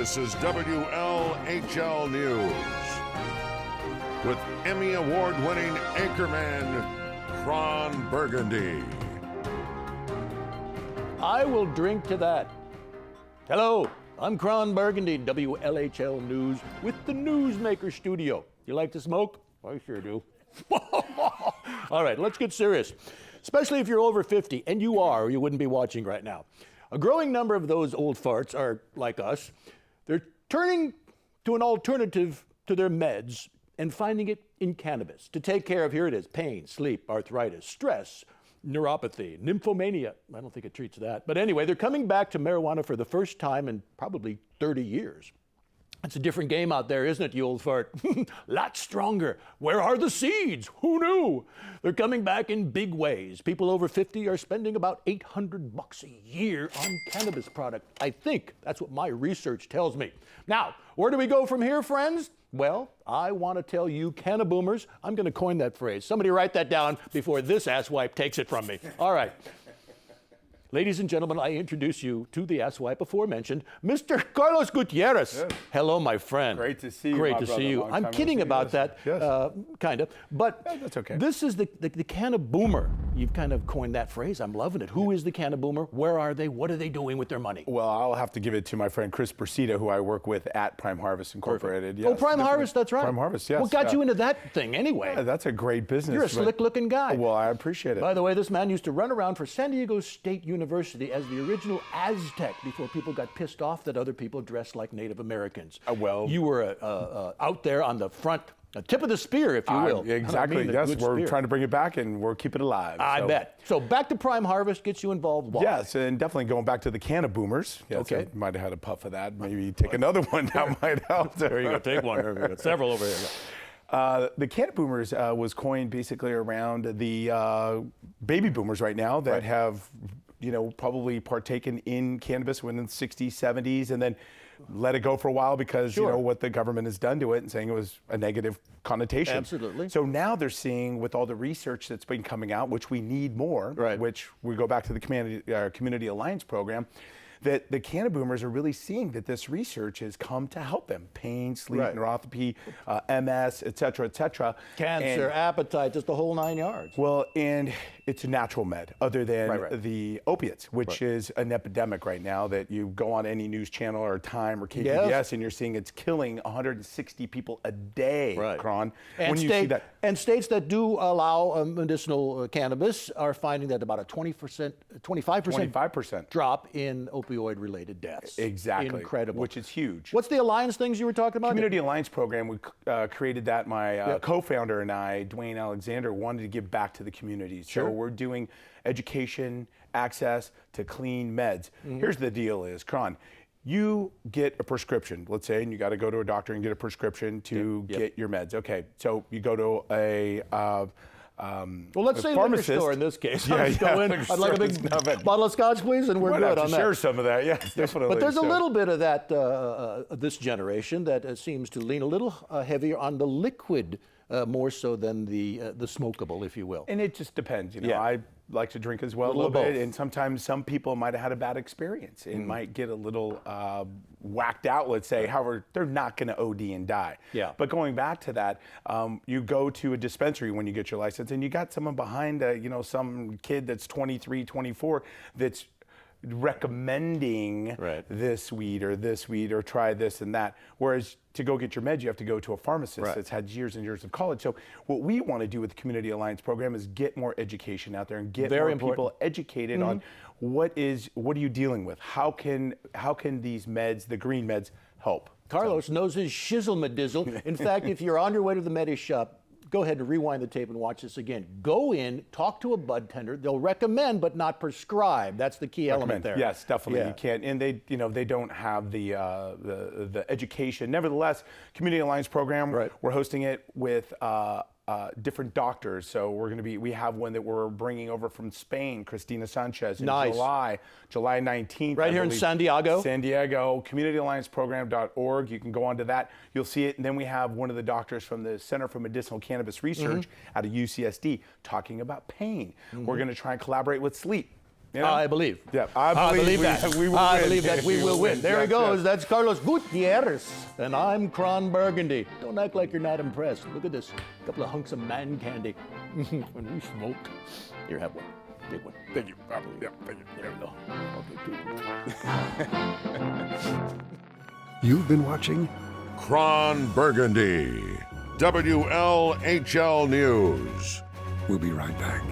This is WLHL News with Emmy Award-winning anchorman Kron Burgundy. I will drink to that. Hello, I'm Kron Burgundy, WLHL News with the Newsmaker Studio. You like to smoke? I sure do. All right, let's get serious. Especially if you're over 50, and you are, or you wouldn't be watching right now. A growing number of those old farts are like us. They're turning to an alternative to their meds and finding it in cannabis to take care of, here it is, pain, sleep, arthritis, stress, neuropathy, nymphomania. I don't think it treats that. But anyway, they're coming back to marijuana for the first time in probably 30 years. It's a different game out there, isn't it, you old fart? Lots stronger. Where are the seeds? Who knew? They're coming back in big ways. People over 50 are spending about $800 a year on cannabis product. I think that's what my research tells me. Now, where do we go from here, friends? Well, I want to tell you, cannaboomers, I'm going to coin that phrase. Somebody write that down before this asswipe takes it from me. All right. Ladies and gentlemen, I introduce you to the asswipe aforementioned, Mr. Carlos Gutierrez. Yes. Hello, my friend. Great to see you. Great to see you. I'm kidding about that, kind of. But that's okay. This is the cannaboomer. You've kind of coined that phrase. I'm loving it. Who is the cannaboomer? Where are they? What are they doing with their money? Well, I'll have to give it to my friend Chris Brasida, who I work with at Prime Harvest Incorporated. Yes, oh, Prime Harvest, that's right. Prime Harvest, yes. What got you into that thing anyway? That's a great business. You're a slick-looking guy. Well, I appreciate it. By the way, this man used to run around for San Diego State University as the original Aztec before people got pissed off that other people dressed like Native Americans. Well, you were out there on the front, tip of the spear, if you will. Exactly. Yes, we're trying to bring it back and we're keeping it alive. I bet. So back to Prime Harvest gets you involved. Why? Yes, and definitely going back to the cannaboomers. Yes, okay. I might have had a puff of that. Maybe take another one. That might help. There you go. Take one. There we go. Several over here. The cannaboomers was coined basically around the baby boomers right now that have, probably partaken in cannabis within the 60s, 70s, and then let it go for a while because, what the government has done to it and saying it was a negative connotation. Absolutely. So now they're seeing with all the research that's been coming out, which we need more, which we go back to the Community Alliance program, that the cannaboomers are really seeing that this research has come to help them. Pain, sleep, neuropathy, MS, et cetera, cancer, appetite, just the whole 9 yards. Well, and it's a natural med other than the opiates, which is an epidemic right now that you go on any news channel or Time or KPBS and you're seeing it's killing 160 people a day, Kron. And, states that do allow medicinal cannabis are finding that about a 25% drop in opioid-related deaths. Exactly. Incredible. Which is huge. What's the Alliance things you were talking about? Community Alliance program, we created that. My co-founder and I, Dwayne Alexander, wanted to give back to the community. So we're doing education, access to clean meds. Here's the deal is, Kron, you get a prescription, let's say, and you got to go to a doctor and get a prescription to get your meds. Okay, so you go to a well, let's say liquor store in this case. I'd like a big bottle of scotch, please, and we're good on that. Share some of that, yes, definitely. But there's a little bit of that, this generation that seems to lean a little heavier on the liquid more so than the smokable, if you will. And it just depends, I like to drink as well a little bit, and sometimes some people might have had a bad experience and might get a little whacked out, let's say. However, they're not going to OD and die. But going back to that, you go to a dispensary when you get your license, and you got someone behind, some kid that's 23, 24 that's recommending this weed or try this and that. Whereas to go get your meds, you have to go to a pharmacist that's had years and years of college. So what we want to do with the Community Alliance program is get more education out there and get more people educated on what are you dealing with? How can these meds, the green meds, help? Carlos knows his shizzle-madizzle. In fact, if you're on your way to the medi shop, go ahead and rewind the tape and watch this again. Go in, talk to a bud tender. They'll recommend but not prescribe. That's the key element there. Yes, definitely. You can't, and they don't have the education. Nevertheless, Community Alliance program, we're hosting it with different doctors. So we have one that we're bringing over from Spain, Cristina Sanchez, in July 19th. Right here in San Diego? San Diego, communityallianceprogram.org. You can go onto that. You'll see it. And then we have one of the doctors from the Center for Medicinal Cannabis Research out of UCSD talking about pain. We're going to try and collaborate with sleep. You know? I believe. Yeah, I believe that. we will I win. believe that we will win. There he Yes, goes. yes. That's Carlos Gutierrez. And I'm Kron Burgundy. Don't act like you're not impressed. Look at this. A couple of hunks of man candy. When we smoke. Here, have one. Big one. Thank you. Yeah, thank you. There we go. Okay, two. You've been watching Kron Burgundy, WLHL News. We'll be right back.